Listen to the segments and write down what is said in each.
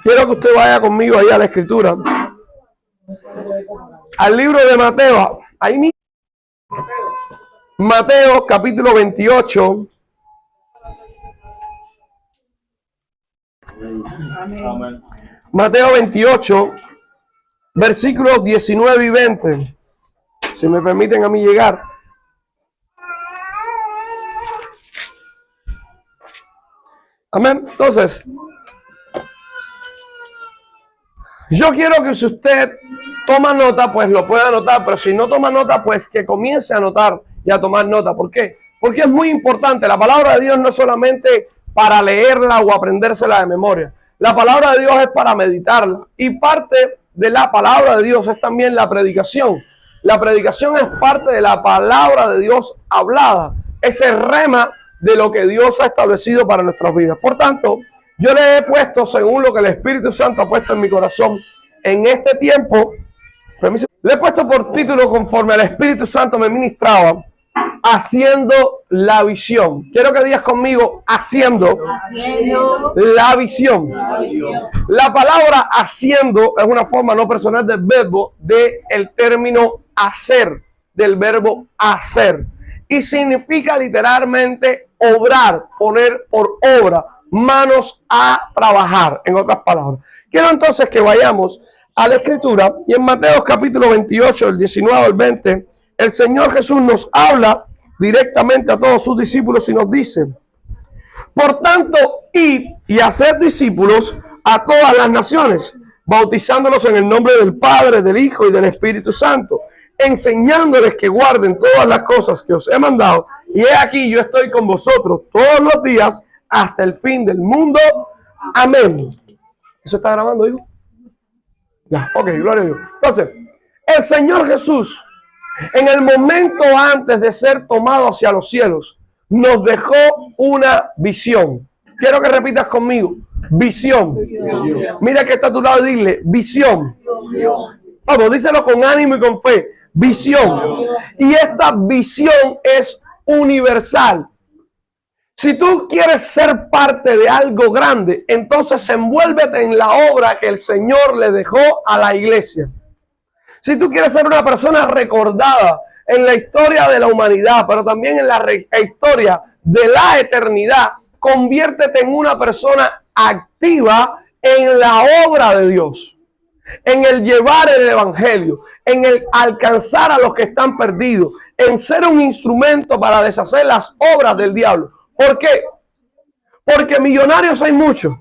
Quiero que usted vaya conmigo ahí a la escritura, al libro de Mateo, ahí mismo, Mateo capítulo 28. Amén. Mateo 28, versículos 19 y 20. Si me permiten a mí llegar. Amén. Entonces, yo quiero que si usted toma nota, pues lo pueda anotar, pero si no toma nota, pues que comience a anotar y a tomar nota. ¿Por qué? Porque es muy importante. La palabra de Dios no es solamente para leerla o aprendérsela de memoria. La palabra de Dios es para meditarla. Y parte de la palabra de Dios es también la predicación. La predicación es parte de la palabra de Dios hablada. Ese rema de lo que Dios ha establecido para nuestras vidas. Por tanto, yo le he puesto, según lo que el Espíritu Santo ha puesto en mi corazón, en este tiempo, le he puesto por título, conforme al Espíritu Santo me ministraba, haciendo la visión. Quiero que digas conmigo, haciendo la visión. La palabra haciendo es una forma no personal del verbo, del término hacer, del verbo hacer. Y significa literalmente obrar, poner por obra, manos a trabajar, en otras palabras. Quiero entonces que vayamos a la escritura, y en Mateo capítulo 28, del 19 al 20, el Señor Jesús nos habla directamente a todos sus discípulos y nos dice: por tanto, id y haced discípulos a todas las naciones, bautizándolos en el nombre del Padre, del Hijo y del Espíritu Santo, enseñándoles que guarden todas las cosas que os he mandado. Y he aquí, yo estoy con vosotros todos los días hasta el fin del mundo. Amén. ¿Eso está grabando, hijo? Ya, ok, gloria a Dios. Entonces, el Señor Jesús, en el momento antes de ser tomado hacia los cielos, nos dejó una visión. Quiero que repitas conmigo: visión. Mira que está a tu lado y dile: visión. Vamos, díselo con ánimo y con fe. Visión. Y esta visión es universal. Si tú quieres ser parte de algo grande, entonces envuélvete en la obra que el Señor le dejó a la iglesia. Si tú quieres ser una persona recordada en la historia de la humanidad, pero también en la historia de la eternidad, conviértete en una persona activa en la obra de Dios, en el llevar el evangelio, en el alcanzar a los que están perdidos, en ser un instrumento para deshacer las obras del diablo. ¿Por qué? Porque millonarios hay muchos,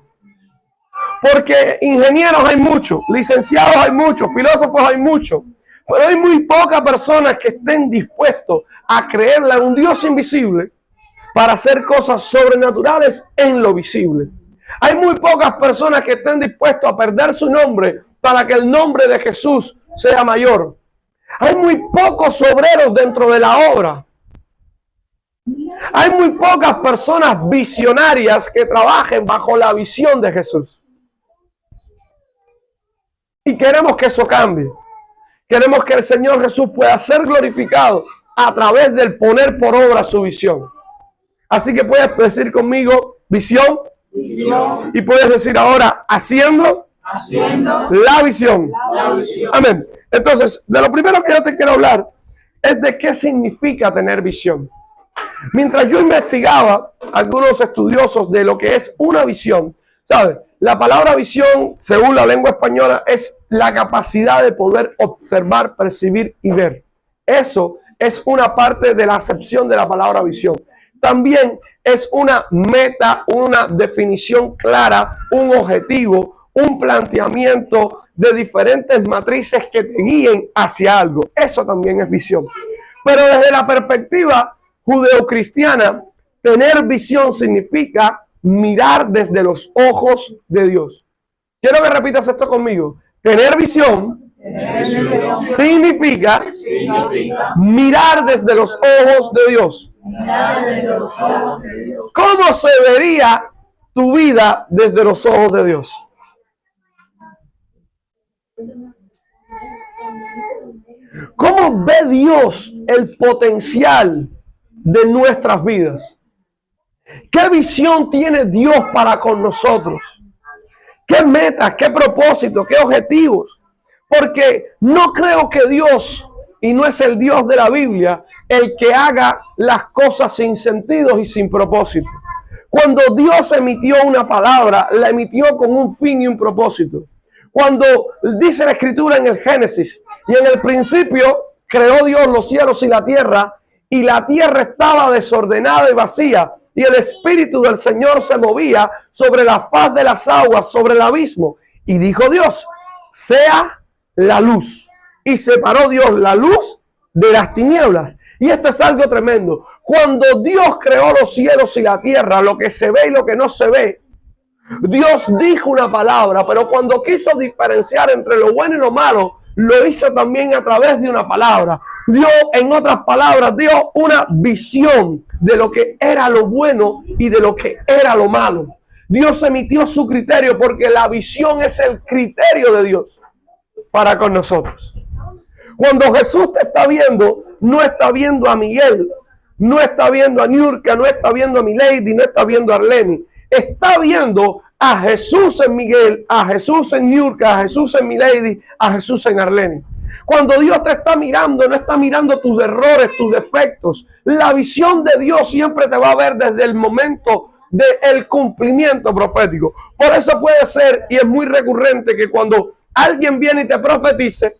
porque ingenieros hay muchos, licenciados hay muchos, filósofos hay muchos, pero hay muy pocas personas que estén dispuestos a creerle a un Dios invisible para hacer cosas sobrenaturales en lo visible. Hay muy pocas personas que estén dispuestos a perder su nombre para que el nombre de Jesús sea mayor. Hay muy pocos obreros dentro de la obra. Hay muy pocas personas visionarias que trabajen bajo la visión de Jesús. Y queremos que eso cambie. Queremos que el Señor Jesús pueda ser glorificado a través del poner por obra su visión. Así que puedes decir conmigo: visión. Visión. Y puedes decir ahora: haciendo la visión. Amén. Entonces, de lo primero que yo te quiero hablar es de qué significa tener visión. Mientras yo investigaba, algunos estudiosos de lo que es una visión, ¿sabes? La palabra visión, según la lengua española, es la capacidad de poder observar, percibir y ver. Eso es una parte de la acepción de la palabra visión. También es una meta, una definición clara, un objetivo, un planteamiento de diferentes matrices que te guíen hacia algo. Eso también es visión. Pero desde la perspectiva judeocristiana, tener visión significa mirar desde los ojos de Dios. Quiero que repitas esto conmigo. Tener visión significa mirar desde los ojos de Dios. ¿Cómo se vería tu vida desde los ojos de Dios? ¿Cómo ve Dios el potencial de nuestras vidas? ¿Qué visión tiene Dios para con nosotros? ¿Qué metas, qué propósitos, qué objetivos? Porque no creo que Dios, y no es el Dios de la Biblia, el que haga las cosas sin sentido y sin propósito. Cuando Dios emitió una palabra, la emitió con un fin y un propósito. Cuando dice la Escritura en el Génesis, y en el principio creó Dios los cielos y la tierra estaba desordenada y vacía, y el Espíritu del Señor se movía sobre la faz de las aguas, sobre el abismo. Y dijo Dios, sea la luz. Y separó Dios la luz de las tinieblas. Y esto es algo tremendo. Cuando Dios creó los cielos y la tierra, lo que se ve y lo que no se ve, Dios dijo una palabra, pero cuando quiso diferenciar entre lo bueno y lo malo, lo hizo también a través de una palabra. Dios, en otras palabras, dio una visión de lo que era lo bueno y de lo que era lo malo. Dios emitió su criterio porque la visión es el criterio de Dios para con nosotros. Cuando Jesús te está viendo, no está viendo a Miguel, no está viendo a Niurka, no está viendo a Milady, no está viendo a Arleni. Está viendo a Jesús en Miguel, a Jesús en Niurka, a Jesús en Milady, a Jesús en Arleni. Cuando Dios te está mirando, no está mirando tus errores, tus defectos. La visión de Dios siempre te va a ver desde el momento del cumplimiento profético. Por eso puede ser, y es muy recurrente, que cuando alguien viene y te profetice,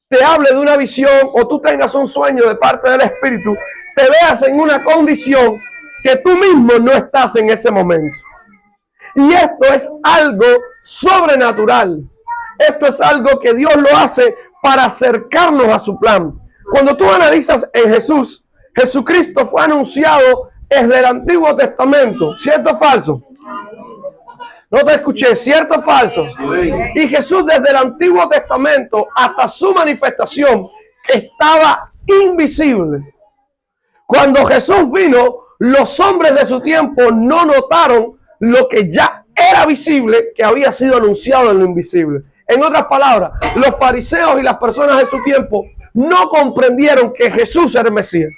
te hable de una visión o tú tengas un sueño de parte del Espíritu, te veas en una condición que tú mismo no estás en ese momento. Y esto es algo sobrenatural. Esto es algo que Dios lo hace para acercarnos a su plan. Cuando tú analizas en Jesús, Jesucristo fue anunciado desde el Antiguo Testamento. ¿Cierto o falso? No te escuché, ¿cierto o falso? Y Jesús desde el Antiguo Testamento hasta su manifestación estaba invisible. Cuando Jesús vino, los hombres de su tiempo no notaron lo que ya era visible, que había sido anunciado en lo invisible. En otras palabras, los fariseos y las personas de su tiempo no comprendieron que Jesús era el Mesías.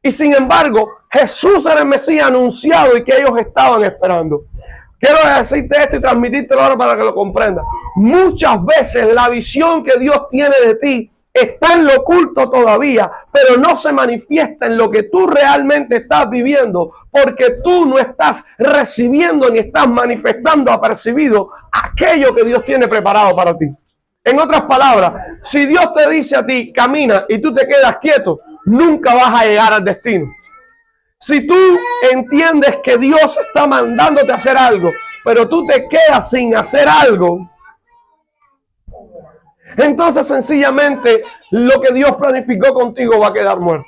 Y sin embargo, Jesús era el Mesías anunciado y que ellos estaban esperando. Quiero decirte esto y transmitírtelo ahora para que lo comprendas. Muchas veces la visión que Dios tiene de ti está en lo oculto todavía, pero no se manifiesta en lo que tú realmente estás viviendo, porque tú no estás recibiendo ni estás manifestando apercibido aquello que Dios tiene preparado para ti. En otras palabras, si Dios te dice a ti, camina, y tú te quedas quieto, nunca vas a llegar al destino. Si tú entiendes que Dios está mandándote a hacer algo, pero tú te quedas sin hacer algo, entonces sencillamente lo que Dios planificó contigo va a quedar muerto.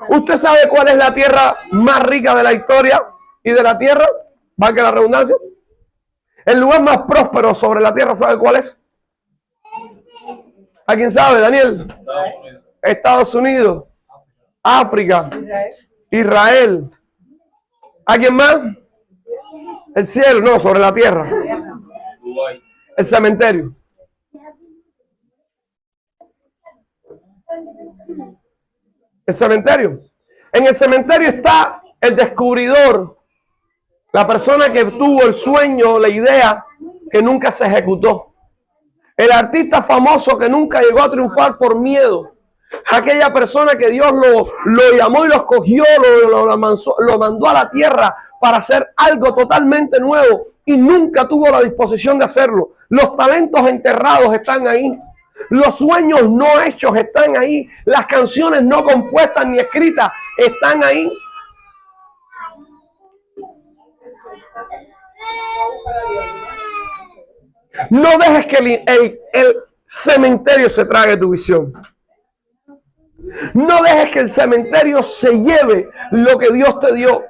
¿Usted sabe cuál es la tierra más rica de la historia y de la tierra? ¿Valga la redundancia? El lugar más próspero sobre la tierra, ¿sabe cuál es? ¿A quién sabe, Daniel? Estados Unidos, África, Israel. ¿A quién más? El cielo, no, sobre la tierra. El cementerio. El cementerio. En el cementerio está el descubridor, la persona que tuvo el sueño, la idea que nunca se ejecutó. El artista famoso que nunca llegó a triunfar por miedo. Aquella persona que Dios lo llamó y lo escogió, lo mandó a la tierra para hacer algo totalmente nuevo y nunca tuvo la disposición de hacerlo. Los talentos enterrados están ahí. Los sueños no hechos están ahí. Las canciones no compuestas ni escritas están ahí. No dejes que el cementerio se trague tu visión. No dejes que el cementerio se lleve lo que Dios te dio.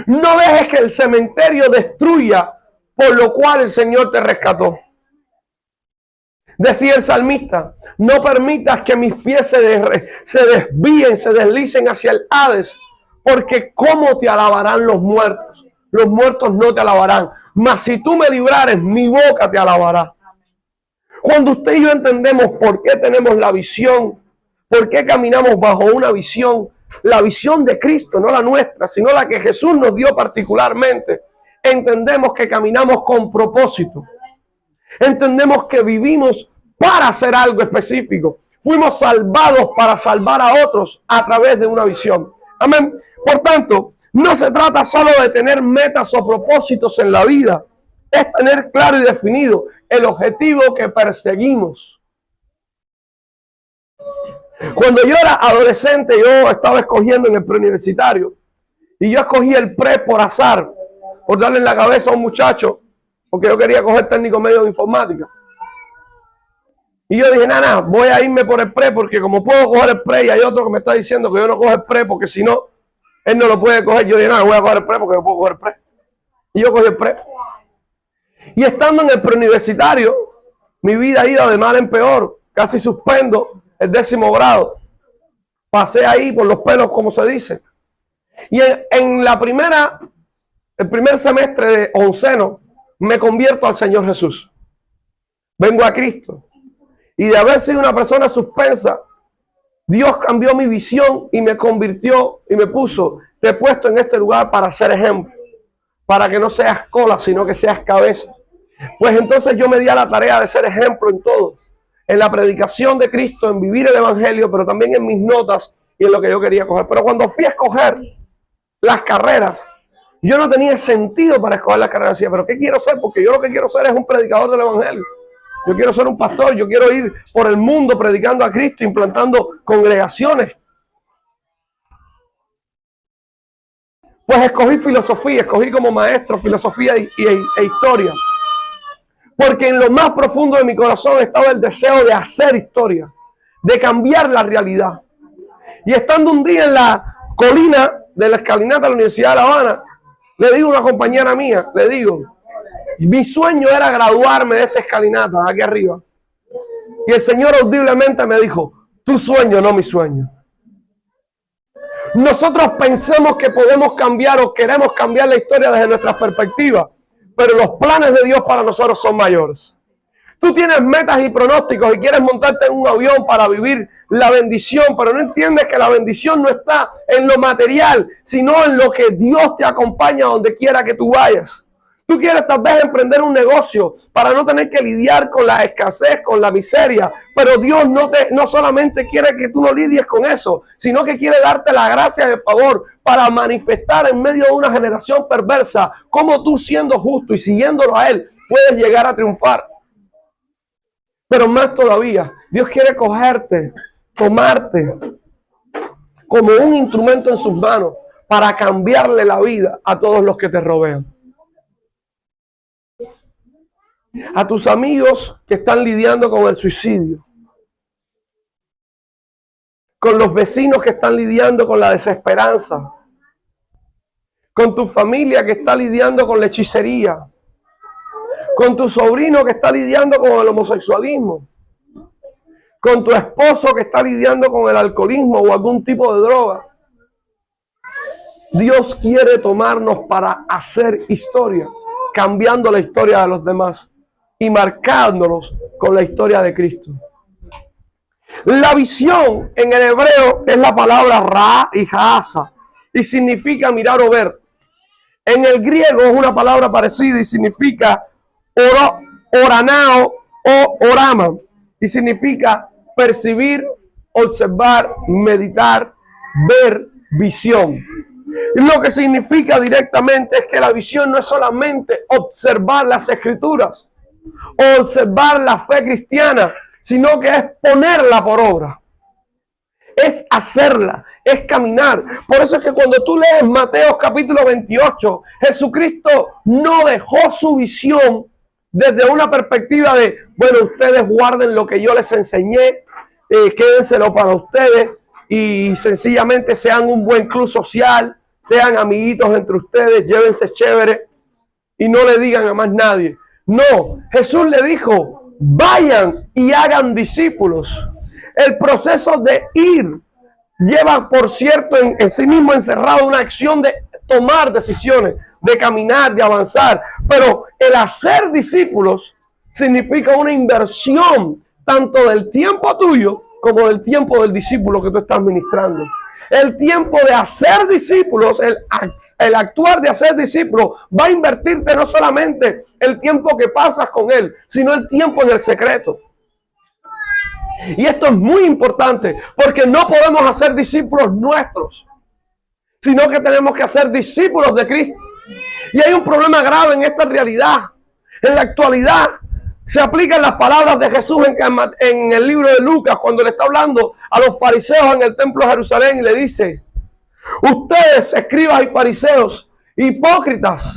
No dejes que el cementerio destruya por lo cual el Señor te rescató. Decía el salmista, no permitas que mis pies se desvíen, se deslicen hacia el Hades, porque ¿cómo te alabarán los muertos? Los muertos no te alabarán, mas si tú me librares, mi boca te alabará. Cuando usted y yo entendemos por qué tenemos la visión, por qué caminamos bajo una visión, la visión de Cristo, no la nuestra, sino la que Jesús nos dio particularmente, entendemos que caminamos con propósito. Entendemos que vivimos para hacer algo específico. Fuimos salvados para salvar a otros a través de una visión. Amén. Por tanto, no se trata solo de tener metas o propósitos en la vida. Es tener claro y definido el objetivo que perseguimos. Cuando yo era adolescente, yo estaba escogiendo en el preuniversitario. Y yo escogí el pre por azar, por darle en la cabeza a un muchacho, porque yo quería coger técnico medio de informática. Y yo dije, nada, voy a irme por el pre, porque como puedo coger el pre y hay otro que me está diciendo que yo no cojo el pre, porque si no, él no lo puede coger. Yo dije, nada, voy a coger el pre porque yo puedo coger el pre. Y yo cogí el pre. Y estando en el preuniversitario, mi vida iba de mal en peor. Casi suspendo el 10º grado. Pasé ahí por los pelos, como se dice. Y en el primer semestre de onceno, me convierto al Señor Jesús. Vengo a Cristo. Y de haber sido una persona suspensa, Dios cambió mi visión y me convirtió y me puso, te he puesto en este lugar para ser ejemplo, para que no seas cola, sino que seas cabeza. Pues entonces yo me di a la tarea de ser ejemplo en todo, en la predicación de Cristo, en vivir el evangelio, pero también en mis notas y en lo que yo quería coger. Pero cuando fui a escoger las carreras, yo no tenía sentido para escoger las carreras. Decía, pero ¿qué quiero ser? Porque yo lo que quiero ser es un predicador del evangelio. Yo quiero ser un pastor, yo quiero ir por el mundo predicando a Cristo, implantando congregaciones. Pues escogí filosofía, escogí como maestro filosofía e historia. Porque en lo más profundo de mi corazón estaba el deseo de hacer historia, de cambiar la realidad. Y estando un día en la colina de la escalinata de la Universidad de La Habana, le digo a una compañera mía, le digo, mi sueño era graduarme de esta escalinata, aquí arriba. Y el Señor audiblemente me dijo, tu sueño, no mi sueño. Nosotros pensamos que podemos cambiar o queremos cambiar la historia desde nuestras perspectivas, pero los planes de Dios para nosotros son mayores. Tú tienes metas y pronósticos y quieres montarte en un avión para vivir la bendición, pero no entiendes que la bendición no está en lo material, sino en lo que Dios te acompaña donde quiera que tú vayas. Tú quieres tal vez emprender un negocio para no tener que lidiar con la escasez, con la miseria, pero Dios no solamente quiere que tú no lidies con eso, sino que quiere darte la gracia y el favor para manifestar en medio de una generación perversa cómo tú, siendo justo y siguiéndolo a Él, puedes llegar a triunfar. Pero más todavía, Dios quiere cogerte, tomarte como un instrumento en sus manos para cambiarle la vida a todos los que te rodean. A tus amigos que están lidiando con el suicidio, con los vecinos que están lidiando con la desesperanza, con tu familia que está lidiando con la hechicería, con tu sobrino que está lidiando con el homosexualismo, con tu esposo que está lidiando con el alcoholismo o algún tipo de droga. Dios quiere tomarnos para hacer historia, cambiando la historia de los demás y marcándonos con la historia de Cristo. La visión en el hebreo es la palabra ra y jaasa y significa mirar o ver. En el griego es una palabra parecida y significa oranao o orama y significa percibir, observar, meditar, ver, visión. Y lo que significa directamente es que la visión no es solamente observar las escrituras o observar la fe cristiana, sino que es ponerla por obra, es hacerla, es caminar. Por eso es que cuando tú lees Mateo capítulo 28, Jesucristo no dejó su visión desde una perspectiva de, bueno, ustedes guarden lo que yo les enseñé, quédenselo para ustedes y sencillamente sean un buen club social, sean amiguitos entre ustedes, llévense chévere y no le digan a más nadie. No, Jesús le dijo, vayan y hagan discípulos. El proceso de ir lleva, por cierto, en sí mismo encerrado una acción de tomar decisiones, de caminar, de avanzar. Pero el hacer discípulos significa una inversión tanto del tiempo tuyo como del tiempo del discípulo que tú estás ministrando. El tiempo de hacer discípulos, el actuar de hacer discípulos, va a invertirte no solamente el tiempo que pasas con Él, sino el tiempo en el secreto. Y esto es muy importante, porque no podemos hacer discípulos nuestros, sino que tenemos que hacer discípulos de Cristo. Y hay un problema grave en esta realidad. En la actualidad se aplican las palabras de Jesús en el libro de Lucas, cuando le está hablando a los fariseos en el templo de Jerusalén y le dice: ustedes, escribas y fariseos, hipócritas,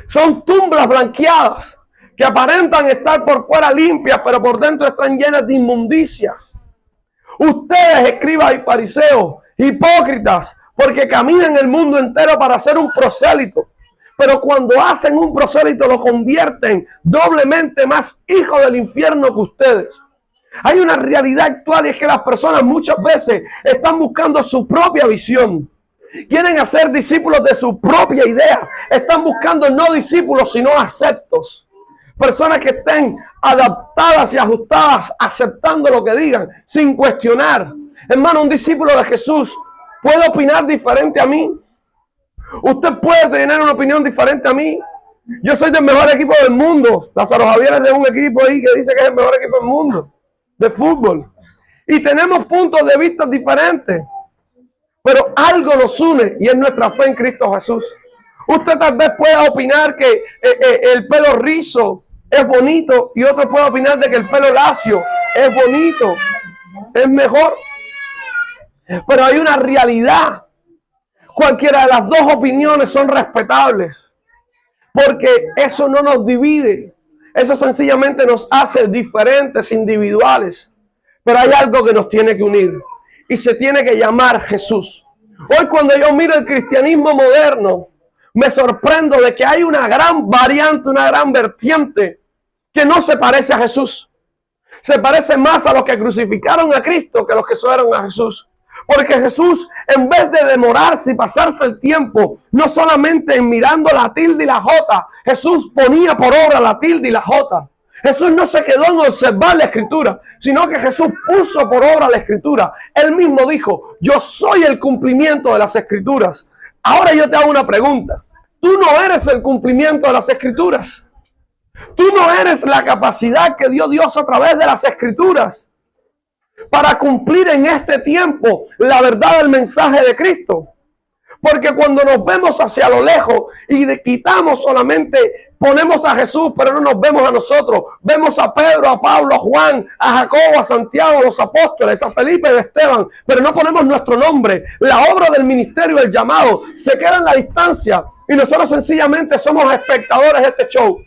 son tumbas blanqueadas que aparentan estar por fuera limpias, pero por dentro están llenas de inmundicia. Ustedes, escribas y fariseos, hipócritas, porque caminan el mundo entero para hacer un prosélito, pero cuando hacen un prosélito lo convierten doblemente más hijos del infierno que ustedes. Hay una realidad actual, y es que las personas muchas veces están buscando su propia visión. Quieren hacer discípulos de su propia idea. Están buscando no discípulos, sino aceptos. Personas que estén adaptadas y ajustadas, aceptando lo que digan, sin cuestionar. Hermano, un discípulo de Jesús puede opinar diferente a mí. Usted puede tener una opinión diferente a mí. Yo soy del mejor equipo del mundo. Lázaro Javier es de un equipo ahí que dice que es el mejor equipo del mundo de fútbol. Y tenemos puntos de vista diferentes. Pero algo nos une, y es nuestra fe en Cristo Jesús. Usted tal vez pueda opinar que el pelo rizo es bonito, y otro puede opinar de que el pelo lacio es bonito, es mejor. Pero hay una realidad. Cualquiera de las dos opiniones son respetables, porque eso no nos divide. Eso sencillamente nos hace diferentes, individuales. Pero hay algo que nos tiene que unir, y se tiene que llamar Jesús. Hoy, cuando yo miro el cristianismo moderno, me sorprendo de que hay una gran variante, una gran vertiente que no se parece a Jesús. Se parece más a los que crucificaron a Cristo que a los que siguieron a Jesús. Porque Jesús, en vez de demorarse y pasarse el tiempo, no solamente en mirando la tilde y la jota, Jesús ponía por obra la tilde y la jota. Jesús no se quedó en observar la escritura, sino que Jesús puso por obra la escritura. Él mismo dijo: yo soy el cumplimiento de las escrituras. Ahora yo te hago una pregunta. Tú no eres el cumplimiento de las escrituras. Tú no eres la capacidad que dio Dios a través de las escrituras para cumplir en este tiempo la verdad del mensaje de Cristo. Porque cuando nos vemos hacia lo lejos y quitamos solamente, ponemos a Jesús, pero no nos vemos a nosotros. Vemos a Pedro, a Pablo, a Juan, a Jacobo, a Santiago, a los apóstoles, a Felipe y a Esteban, pero no ponemos nuestro nombre. La obra del ministerio, el llamado, se queda en la distancia, y nosotros sencillamente somos espectadores de este show.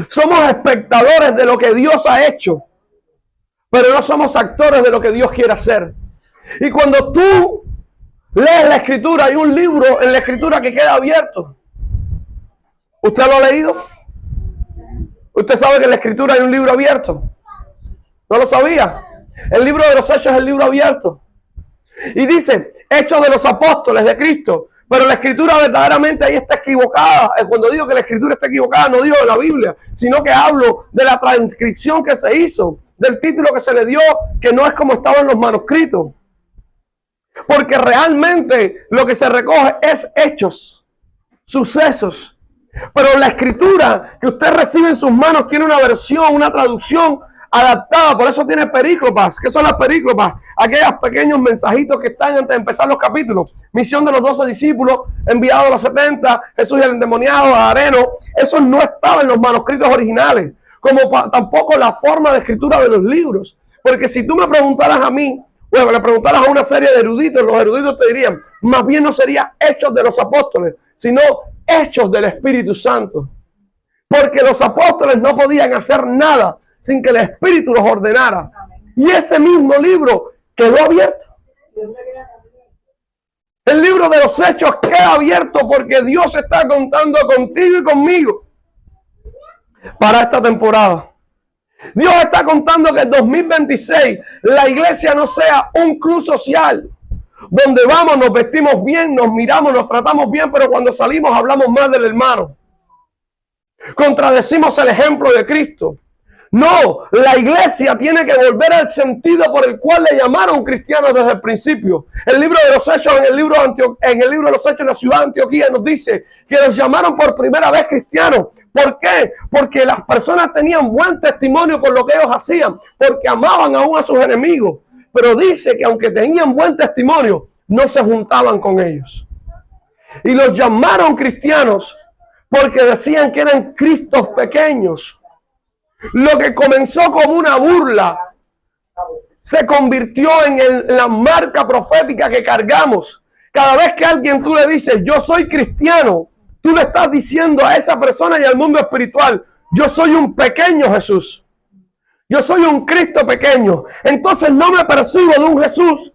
Somos espectadores de lo que Dios ha hecho, pero no somos actores de lo que Dios quiere hacer. Y cuando tú lees la escritura, hay un libro en la escritura que queda abierto. ¿Usted lo ha leído? ¿Usted sabe que en la escritura hay un libro abierto? ¿No lo sabía? El libro de los Hechos es el libro abierto. Y dice, Hechos de los Apóstoles de Cristo. Pero la escritura verdaderamente ahí está equivocada. Cuando digo que la escritura está equivocada, no digo de la Biblia, sino que hablo de la transcripción que se hizo, del título que se le dio, que no es como estaba en los manuscritos. Porque realmente lo que se recoge es hechos, sucesos. Pero la escritura que usted recibe en sus manos tiene una versión, una traducción adaptada. Por eso tiene perícopas. ¿Qué son las perícopas? Aquellos pequeños mensajitos que están antes de empezar los capítulos. Misión de los 12 discípulos, enviados a los 70, Jesús y el endemoniado, Areno. Eso no estaba en los manuscritos originales, como tampoco la forma de escritura de los libros. Porque si tú me preguntaras a mí, bueno, le preguntaras a una serie de eruditos, los eruditos te dirían, más bien no sería Hechos de los Apóstoles, sino Hechos del Espíritu Santo. Porque los apóstoles no podían hacer nada sin que el Espíritu los ordenara. Y ese mismo libro quedó abierto. El libro de los Hechos queda abierto porque Dios está contando contigo y conmigo para esta temporada. Dios está contando que en 2026 la iglesia no sea un club social donde vamos, nos vestimos bien, nos miramos, nos tratamos bien, pero cuando salimos hablamos mal del hermano. Contradecimos el ejemplo de Cristo. No, la iglesia tiene que volver al sentido por el cual le llamaron cristianos desde el principio. El libro de los Hechos, en el libro de los Hechos en la ciudad de Antioquía nos dice que los llamaron por primera vez cristianos. ¿Por qué? Porque las personas tenían buen testimonio por lo que ellos hacían, porque amaban aún a sus enemigos. Pero dice que aunque tenían buen testimonio, no se juntaban con ellos. Y los llamaron cristianos porque decían que eran cristos pequeños. Lo que comenzó como una burla se convirtió en la marca profética que cargamos. Cada vez que a alguien tú le dices, yo soy cristiano, tú le estás diciendo a esa persona y al mundo espiritual, yo soy un pequeño Jesús. Yo soy un Cristo pequeño. Entonces no me percibo de un Jesús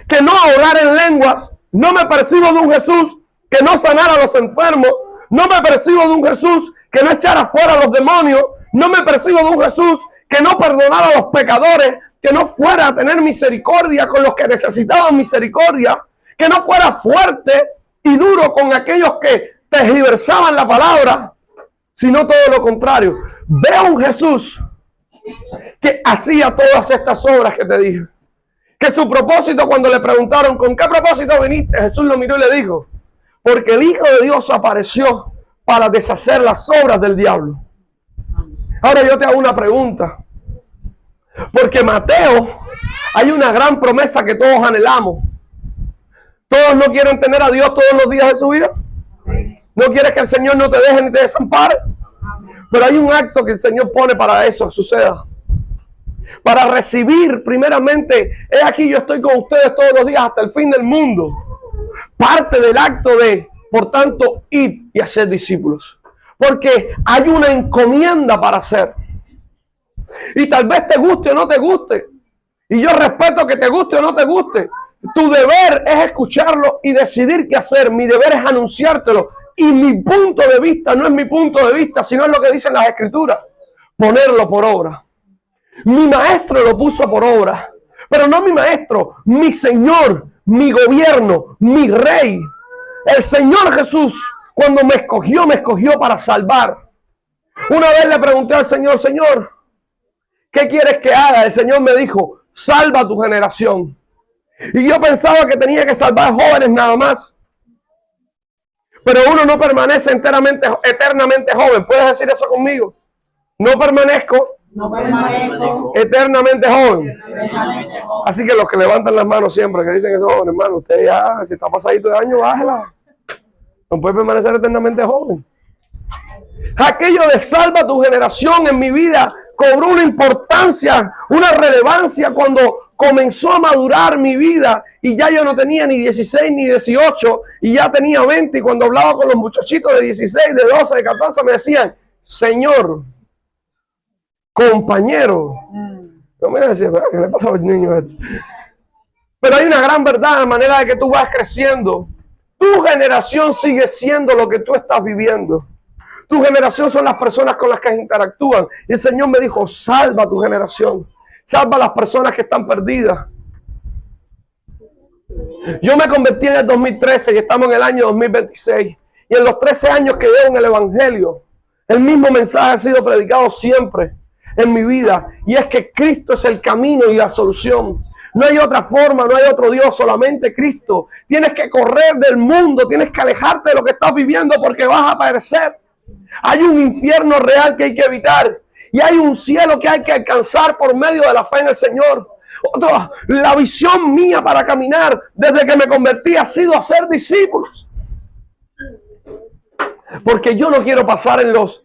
que no orar en lenguas. No me percibo de un Jesús que no sanara a los enfermos. No me percibo de un Jesús que no echara fuera a los demonios. No me percibo de un Jesús que no perdonara a los pecadores, que no fuera a tener misericordia con los que necesitaban misericordia, que no fuera fuerte y duro con aquellos que tergiversaban la palabra, sino todo lo contrario. Veo un Jesús que hacía todas estas obras que te dije. Que su propósito, cuando le preguntaron, ¿con qué propósito viniste? Jesús lo miró y le dijo, porque el Hijo de Dios apareció para deshacer las obras del diablo. Ahora yo te hago una pregunta. Porque Mateo, hay una gran promesa que todos anhelamos. Todos no quieren tener a Dios todos los días de su vida. No quieres que el Señor no te deje ni te desampare. Pero hay un acto que el Señor pone para eso suceda. Para recibir primeramente, he aquí yo estoy con ustedes todos los días hasta el fin del mundo. Parte del acto de, por tanto, ir y hacer discípulos. Porque hay una encomienda para hacer. Y tal vez te guste o no te guste. Y yo respeto que te guste o no te guste. Tu deber es escucharlo y decidir qué hacer. Mi deber es anunciártelo. Y mi punto de vista no es mi punto de vista, sino es lo que dicen las Escrituras. Ponerlo por obra. Mi maestro lo puso por obra. Pero no mi maestro, mi Señor, mi gobierno, mi Rey. El Señor Jesús, cuando me escogió para salvar. Una vez le pregunté al Señor, Señor, ¿qué quieres que haga? El Señor me dijo, salva a tu generación. Y yo pensaba que tenía que salvar jóvenes nada más. Pero uno no permanece eternamente joven. ¿Puedes decir eso conmigo? No permanezco eternamente joven. Así que los que levantan las manos siempre, que dicen que son jóvenes, hermano, usted ya, si está pasadito de año, bájala. No puede permanecer eternamente joven. Aquello de salva tu generación en mi vida cobró una importancia, una relevancia cuando comenzó a madurar mi vida y ya yo no tenía ni 16 ni 18 y ya tenía 20 y cuando hablaba con los muchachitos de 16, de 12, de 14 me decían, Señor, compañero. No me decía, ¿qué le pasa a los niños? Pero hay una gran verdad, de manera de que tú vas creciendo. Tu generación sigue siendo lo que tú estás viviendo. Tu generación son las personas con las que interactúan. Y el Señor me dijo, salva tu generación. Salva a las personas que están perdidas. Yo me convertí en el 2013 y estamos en el año 2026. Y en los 13 años que llevo en el Evangelio, el mismo mensaje ha sido predicado siempre en mi vida. Y es que Cristo es el camino y la solución. No hay otra forma, no hay otro Dios, solamente Cristo. Tienes que correr del mundo, tienes que alejarte de lo que estás viviendo porque vas a perecer. Hay un infierno real que hay que evitar y hay un cielo que hay que alcanzar por medio de la fe en el Señor. La visión mía para caminar desde que me convertí ha sido hacer discípulos. Porque yo no quiero pasar en los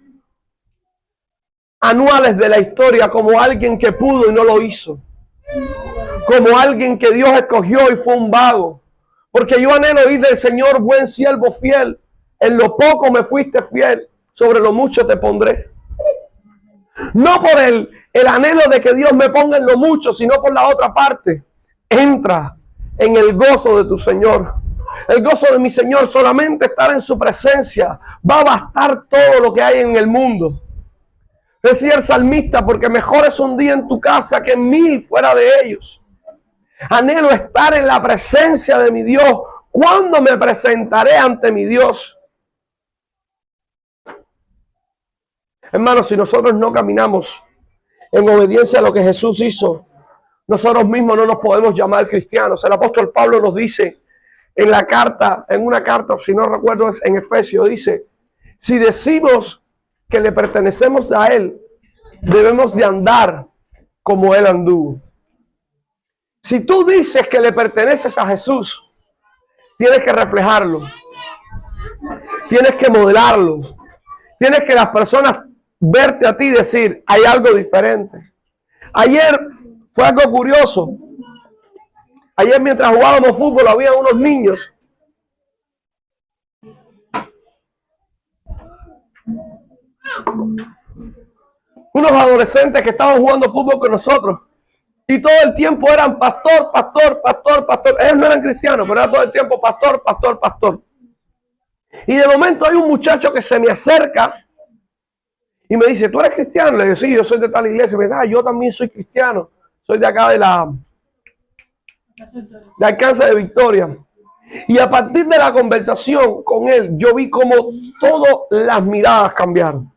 anuales de la historia como alguien que pudo y no lo hizo. Como alguien que Dios escogió y fue un vago. Porque yo anhelo oír del Señor, buen siervo fiel. En lo poco me fuiste fiel, sobre lo mucho te pondré. No por el anhelo de que Dios me ponga en lo mucho, sino por la otra parte. Entra en el gozo de tu Señor. El gozo de mi Señor, solamente estar en su presencia va a bastar todo lo que hay en el mundo. Decía el salmista, porque mejor es un día en tu casa que 1000 fuera de ellos. Anhelo estar en la presencia de mi Dios. ¿Cuándo me presentaré ante mi Dios? Hermanos, si nosotros no caminamos en obediencia a lo que Jesús hizo, nosotros mismos no nos podemos llamar cristianos. El apóstol Pablo nos dice en la carta, en una carta, si no recuerdo es en Efesios, dice, si decimos que le pertenecemos a Él, debemos de andar como Él anduvo. Si tú dices que le perteneces a Jesús, tienes que reflejarlo. Tienes que modelarlo. Tienes que las personas verte a ti y decir, hay algo diferente. Ayer fue algo curioso. Ayer mientras jugábamos fútbol había unos niños. Unos adolescentes que estaban jugando fútbol con nosotros. Y todo el tiempo eran pastor, pastor, pastor, pastor. Ellos no eran cristianos, pero era todo el tiempo pastor, pastor, pastor. Y de momento hay un muchacho que se me acerca y me dice, ¿tú eres cristiano? Le digo, sí, yo soy de tal iglesia. Me dice, yo también soy cristiano. Soy de acá de Alcance de Victoria. Y a partir de la conversación con él, yo vi como todas las miradas cambiaron.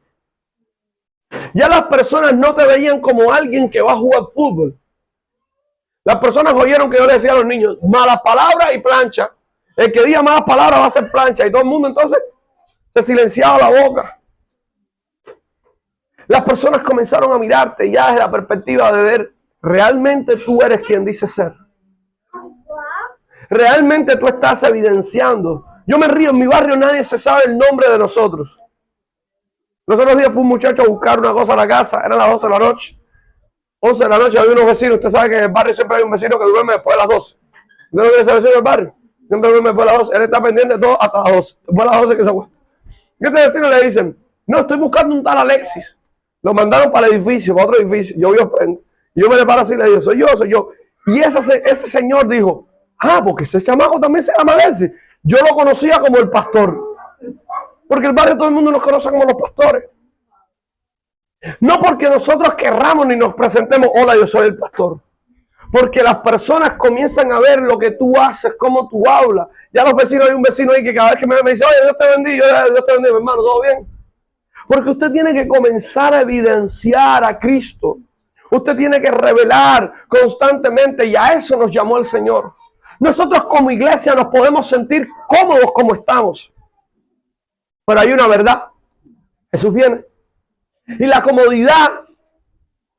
Ya las personas no te veían como alguien que va a jugar fútbol. Las personas oyeron que yo le decía a los niños, malas palabras y plancha. El que diga malas palabras va a ser plancha. Y todo el mundo entonces se silenciaba la boca. Las personas comenzaron a mirarte ya desde la perspectiva de ver, realmente tú eres quien dices ser. Realmente tú estás evidenciando. Yo me río, en mi barrio nadie se sabe el nombre de nosotros. Los otros días fue un muchacho a buscar una cosa a la casa, eran las 12 de la noche. 11 de la noche había unos vecinos. Usted sabe que en el barrio siempre hay un vecino que duerme después de las 12. ¿Usted no tiene ese vecino del barrio? Siempre duerme después de las 12. Él está pendiente de todo hasta las 12. Después de las 12 que se acuesta. Y este vecino le dicen, no, estoy buscando un tal Alexis. Lo mandaron para el edificio, para otro edificio. Yo vivo frente. Y yo me le paro así y le digo, soy yo. Y ese señor dijo, porque ese chamaco también se llama Alexis. Yo lo conocía como el pastor. Porque el barrio todo el mundo nos conoce como los pastores. No porque nosotros querramos ni nos presentemos, hola, yo soy el pastor. Porque las personas comienzan a ver lo que tú haces, cómo tú hablas. Ya los vecinos, hay un vecino ahí que cada vez que me dice, oye, Dios te bendiga, Dios te bendiga, mi hermano, ¿todo bien? Porque usted tiene que comenzar a evidenciar a Cristo. Usted tiene que revelar constantemente y a eso nos llamó el Señor. Nosotros como iglesia nos podemos sentir cómodos como estamos. Pero hay una verdad. Jesús viene. Y la comodidad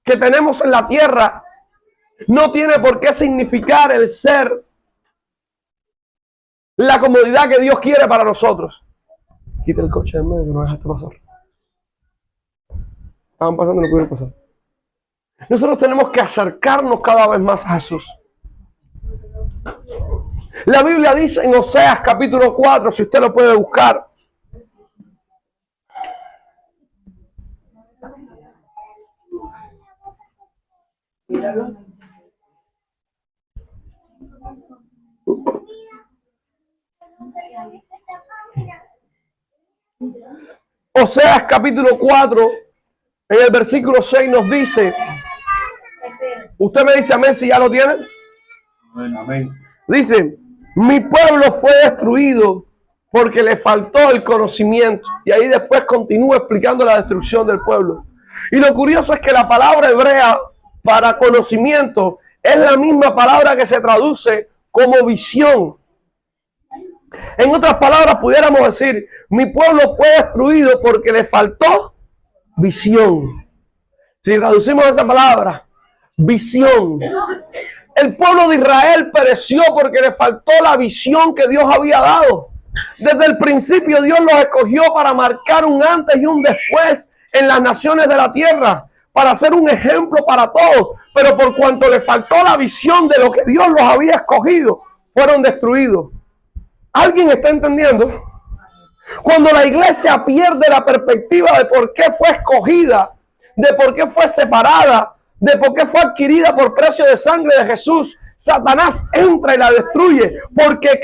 que tenemos en la tierra no tiene por qué significar el ser la comodidad que Dios quiere para nosotros. Quita el coche de medio que no dejaste pasar. Estaban pasando y no pudieron pasar. Nosotros tenemos que acercarnos cada vez más a Jesús. La Biblia dice en Oseas capítulo 4, si usted lo puede buscar. Oseas capítulo 4, en el versículo 6 nos dice, usted me dice amén si ya lo tiene. Amén. Dice, mi pueblo fue destruido porque le faltó el conocimiento. Y ahí después continúa explicando la destrucción del pueblo. Y lo curioso es que la palabra hebrea para conocimiento es la misma palabra que se traduce como visión. En otras palabras, pudiéramos decir, mi pueblo fue destruido porque le faltó visión. Si traducimos esa palabra, visión. El pueblo de Israel pereció porque le faltó la visión que Dios había dado. Desde el principio Dios los escogió para marcar un antes y un después en las naciones de la tierra, para ser un ejemplo para todos. Pero por cuanto le faltó la visión de lo que Dios los había escogido, fueron destruidos. ¿Alguien está entendiendo? Cuando la iglesia pierde la perspectiva de por qué fue escogida, de por qué fue separada, de por qué fue adquirida por precio de sangre de Jesús, Satanás entra y la destruye, porque